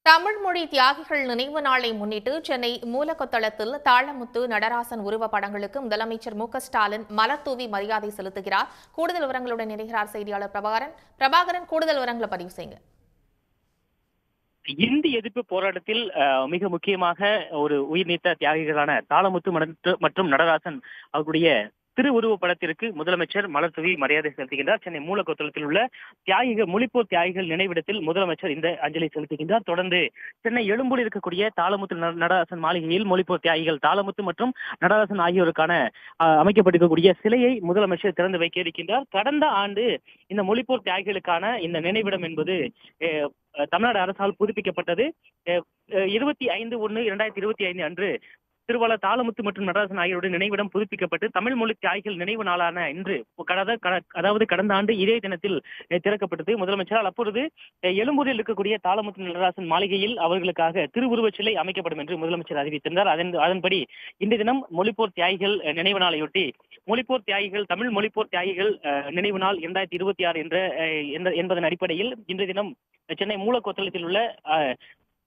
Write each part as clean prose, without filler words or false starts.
தமிழ் மொழி தியாகிகள் நினைவு நாளை முன்னிட்டு சென்னை மூலக்கொத்தளத்தில் தாளமுத்து நடராசன் உருவ படங்களுக்கு முதலமைச்சர் மு.க.ஸ்டாலின் மலர் தூவி மரியாதை செலுத்துகிறார். கூடுதல் விவரங்களுடன் இணைகிறார் செய்தியாளர் பிரபாகரன். கூடுதல் விவரங்களை பதிவு செய்யுங்க. இந்தி எதிர்ப்பு போராட்டத்தில் மிக முக்கியமாக ஒரு உயிர் நீத்த தியாகிகளான தாளமுத்து மற்றும் நடராசன் அவர்களுடைய திருவுருவ படத்திற்கு முதலமைச்சர் மலர் தூவி மரியாதை செலுத்துகின்றார். சென்னை மூலக்கொத்தளத்தில் உள்ள மொழிப்போர் தியாகிகள் நினைவிடத்தில் முதலமைச்சர் இந்த அஞ்சலி செலுத்துகின்றார். தொடர்ந்து சென்னை எழும்பூரில் இருக்கக்கூடிய தாளமுத்து நடராசன் மாளிகையில் மொழிப்போர் தியாகிகள் தாளமுத்து மற்றும் நடராசன் ஆகியோருக்கான அமைக்கப்பட்டிருக்கக்கூடிய சிலையை முதலமைச்சர் திறந்து வைக்க இருக்கின்றார். கடந்த ஆண்டு இந்த மொழிப்போர் தியாகிகளுக்கான இந்த நினைவிடம் என்பது தமிழ்நாடு அரசால் புதுப்பிக்கப்பட்டது. 25/1/2025 அன்று திருவாளர் தாளமுத்து மற்றும் நடராசன் ஆகியோருடைய நினைவிடம் புதுப்பிக்கப்பட்டு தமிழ் மொழி தியாகிகள் நினைவு நாளான இன்று அதாவது கடந்த ஆண்டு இதே தினத்தில் திறக்கப்பட்டது. முதலமைச்சரால் அப்பொழுது எழும்பூரில் இருக்கக்கூடிய தாளமுத்து நடராசன் மாளிகையில் அவர்களுக்காக திருவுருவச் சிலை அமைக்கப்படும் என்று முதலமைச்சர் அறிவித்திருந்தார். அதன்படி இந்த தினம் மொழிப்போர் தியாகிகள் நினைவு நாளையொட்டி மொழிப்போர் தியாகிகள் தமிழ் மொழிப்போர் தியாகிகள் நினைவு நாள் 2026 என்பதன் அடிப்படையில் இன்றைய தினம் சென்னை மூலக்கொத்தளத்தில் உள்ள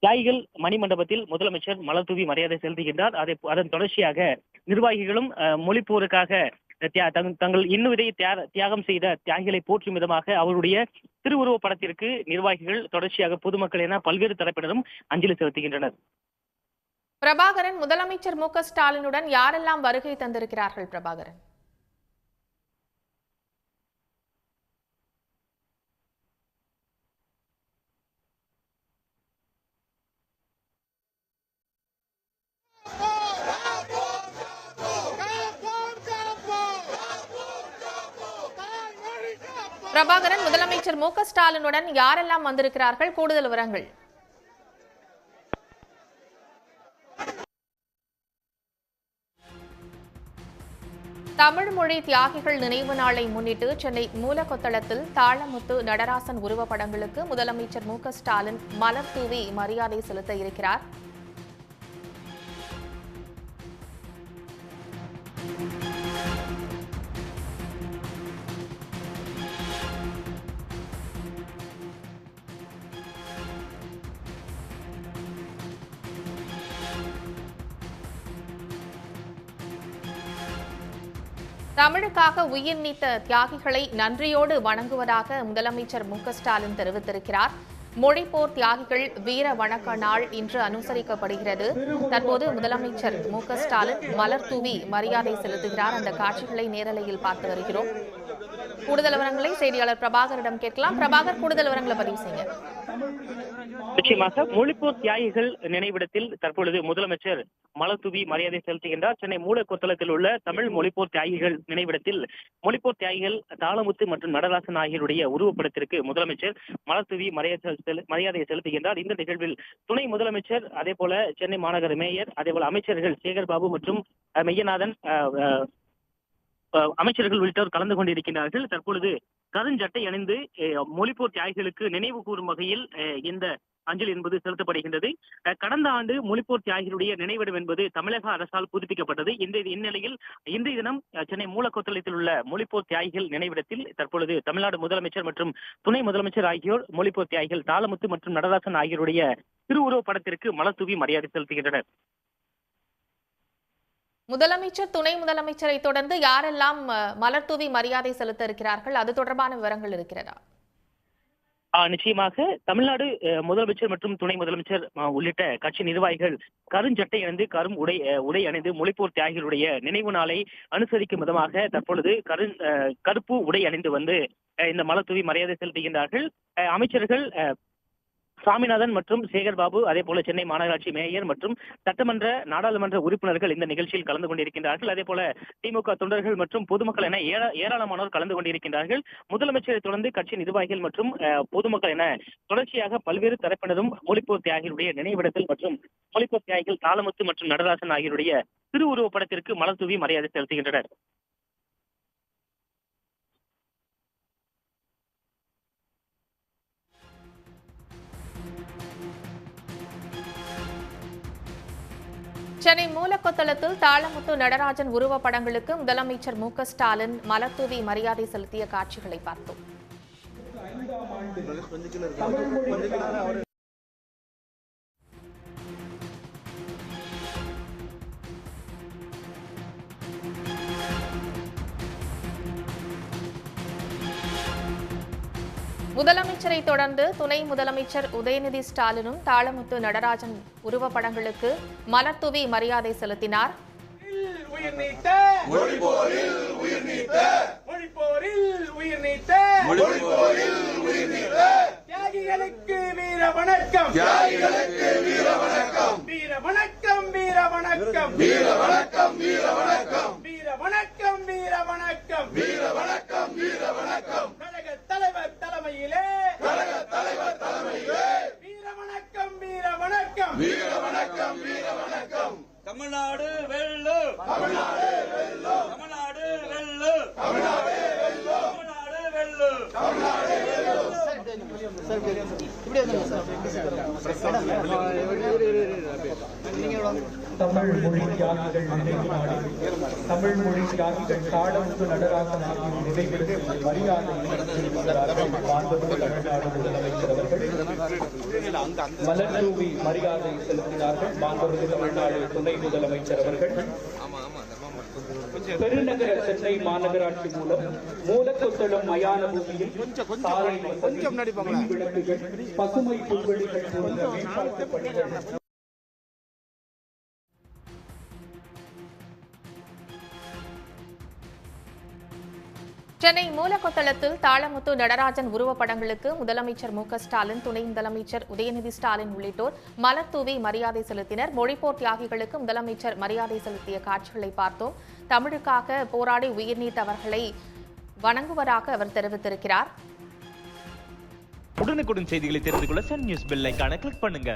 தியாகிகள் மணிமண்டபத்தில் முதலமைச்சர் மலர் தூவி மரியாதை செலுத்துகின்றார். அதன் தொடர்ச்சியாக நிர்வாகிகளும் மொழிப்போருக்காக தங்கள் இன்னுயிரை தியாகம் செய்த தியாகிகளை போற்றும் விதமாக அவருடைய திருவுருவ படத்திற்கு நிர்வாகிகள் தொடர்ச்சியாக பொதுமக்கள் என பல்வேறு தரப்பினரும் அஞ்சலி செலுத்துகின்றனர். பிரபாகரன், முதலமைச்சர் மு.க.ஸ்டாலினுடன் யாரெல்லாம் வருகை தந்திருக்கிறார்கள்? பிரபாகரன், முதலமைச்சர் மு.க.ஸ்டாலினுடன் யாரெல்லாம் வந்திருக்கிறார்கள்? கூடுதல் விவரங்கள். தமிழ் மொழி தியாகிகள் நினைவு நாளை முன்னிட்டு சென்னை மூலக்கொத்தளத்தில் தாளமுத்து நடராசன் உருவப்படங்களுக்கு முதலமைச்சர் மு.க.ஸ்டாலின் மலர் தூவி மரியாதை செலுத்த இருக்கிறார். தமிழுக்காக உயிர் நீத்த தியாகிகளை நன்றியோடு வணங்குவதாக முதலமைச்சர் மு.க.ஸ்டாலின் தெரிவித்திருக்கிறார். மொழிப்போர் தியாகிகள் வீர வணக்க நாள் இன்று அனுசரிக்கப்படுகிறது. தற்போது முதலமைச்சர் மு.க.ஸ்டாலின் மலர் தூவி மரியாதை செலுத்துகிறார். அந்த காட்சிகளை நேரலையில் பார்த்து வருகிறோம். கூடுதல் விவரங்களை செய்தியாளர் பிரபாகரிடம் கேட்கலாம். பிரபாகர், கூடுதல் விவரங்களை பதிவு செய்யுங்க. நிச்சயமாக மொழிப்போர் தியாகிகள் நினைவிடத்தில் தற்பொழுது முதலமைச்சர் மலர் தூவி மரியாதை செலுத்துகின்றார். சென்னை மூலக்கொத்தளத்தில் உள்ள தமிழ் மொழிப்போர் தியாகிகள் நினைவிடத்தில் மொழிப்போர் தியாகிகள் தாளமுத்து மற்றும் நடராசன் ஆகியோருடைய உருவப்படத்திற்கு முதலமைச்சர் மலர் தூவி மரியாதையை செலுத்துகின்றார். இந்த நிகழ்வில் துணை முதலமைச்சர், அதே போல சென்னை மாநகர மேயர், அதே போல அமைச்சர்கள் சேகர்பாபு மற்றும் மெய்யநாதன் அமைச்சர்கள் உள்ளிட்டோர் கலந்து கொண்டிருக்கிறார்கள். தற்பொழுது கருஞ்சட்டை அணிந்து மொழிப்போர் தியாகிகளுக்கு நினைவு கூறும் வகையில் இந்த அஞ்சலி என்பது செலுத்தப்படுகின்றது. கடந்த ஆண்டு மொழிப்போர் தியாகிகளுடைய நினைவிடம் என்பது தமிழக அரசால் புதுப்பிக்கப்பட்டது. இந்நிலையில் இன்றைய தினம் சென்னை மூலக்கொத்தளத்தில் உள்ள மொழிப்போர் தியாகிகள் நினைவிடத்தில் தற்பொழுது தமிழ்நாடு முதலமைச்சர் மற்றும் துணை முதலமைச்சர் ஆகியோர் மொழிப்போர் தியாகிகள் தாளமுத்து மற்றும் நடராசன் ஆகியோருடைய திருவுருவ படத்திற்கு மலர் தூவி மரியாதை செலுத்துகின்றனர். முதலமைச்சர், துணை முதலமைச்சரை தொடர்ந்து யாரெல்லாம் மலர் தூவி மரியாதை செலுத்த இருக்கிறார்கள்? அது தொடர்பான விவரங்கள் இருக்கிறதா? நிச்சயமாக தமிழ்நாடு முதலமைச்சர் மற்றும் துணை முதலமைச்சர் உள்ளிட்ட கட்சி நிர்வாகிகள் கருஞ்சட்டை அணிந்து உடை அணிந்து மொழிப்போர் தியாகிகளுடைய நினைவு நாளை அனுசரிக்கும் விதமாக தற்பொழுது கருப்பு உடை அணிந்து வந்து இந்த மலர் தூவி மரியாதை செலுத்துகின்றார்கள். அமைச்சர்கள் சாமிநாதன் மற்றும் சேகர்பாபு, அதே போல சென்னை மாநகராட்சி மேயர் மற்றும் சட்டமன்ற நாடாளுமன்ற உறுப்பினர்கள் இந்த நிகழ்ச்சியில் கலந்து கொண்டிருக்கின்றார்கள். அதே போல திமுக தொண்டர்கள் மற்றும் பொதுமக்கள் என ஏராளமானோர் கலந்து கொண்டிருக்கின்றார்கள். முதலமைச்சரை தொடர்ந்து கட்சி நிர்வாகிகள் மற்றும் பொதுமக்கள் என தொடர்ச்சியாக பல்வேறு தரப்பினரும் மொழிப்போர் தியாகிகளுடைய நினைவிடத்தில் மற்றும் மொழிப்போர் தியாகிகள் தாளமுத்து மற்றும் நடராசன் ஆகியோருடைய திருவுருவ படத்திற்கு மலர் தூவி மரியாதை செலுத்துகின்றனர். சென்னை மூலக்கொத்தளத்தில் தாளமுத்து நடராஜன் உருவப்படங்களுக்கு முதலமைச்சர் மு.க.ஸ்டாலின் மலர் தூவி மரியாதை செலுத்திய காட்சிகளை பார்த்தோம். முதலமைச்சரை தொடர்ந்து துணை முதலமைச்சர் உதயநிதி ஸ்டாலினும் தாளமுத்து நடராஜன் உருவப்படங்களுக்கு மலர்தூவி மரியாதை செலுத்தினார். தியாகிகளுக்கு வீர வணக்கம், வீர வணக்கம், வீர வணக்கம், வீர வணக்கம், வீர வணக்கம், வீர வணக்கம், வீர வணக்கம், வீர வணக்கம், வீர வணக்கம், வீர வணக்கம். கழக தலைவர் தலைமையிலே, கழக தலைவர் தலைமையிலே வீர வணக்கம், வீர வணக்கம், வீர வணக்கம், வீர வணக்கம். தமிழ்நாடு வெல்லு, தமிழ்நாடு வெல்லு, தமிழ்நாடு வெல்லு, தமிழ்நாடு வெல்லு, தமிழ்நாடு வெல்லு, தமிழ்நாடு வெல்லு. தமிழ் மொழி தியாகிகள் நினைவு நாளில் தமிழ் மொழி தியாகிகள் தாளமுத்து நடராஜன் ஆகியோர் நினைவிற்கு மரியாதை செலுத்துகிறார்கள். மாண்புமிகு தமிழ்நாடு முதலமைச்சர் அவர்கள் மலர்தூவி மரியாதை செலுத்தினார்கள். மாண்புமிகு தமிழ்நாடு துணை முதலமைச்சர் அவர்கள் பெருநகர சென்னை மாநகராட்சி மூலம் மூலக்கொத்தளம் மயான பூமியில் சாலை வசதி, மின் விளக்குகள், பசுமை புல்வெளிகள் போன்ற மேம்பாட்டு பணிகள் சென்னை மூலக்கொத்தளத்தில் தாளமுத்து நடராஜன் உருவப்படங்களுக்கு முதலமைச்சர் ஸ்டாலின், துணை முதலமைச்சர் உதயநிதி ஸ்டாலின் உள்ளிட்டோர் மலர்தூவி மரியாதை செலுத்தினர். மொழிப்போர் தியாகிகளுக்கு முதலமைச்சர் மரியாதை செலுத்திய காட்சிகளை பார்த்தோம். தமிழுக்காக போராடி உயிர் நீத்தவர்களை வணங்குவதாக அவர் தெரிவித்திருக்கிறார். உடனுக்குடன் செய்திகளை தெரிந்து கொள்ள சன் நியூஸ் பெல் ஐகானை கிளிக் பண்ணுங்க.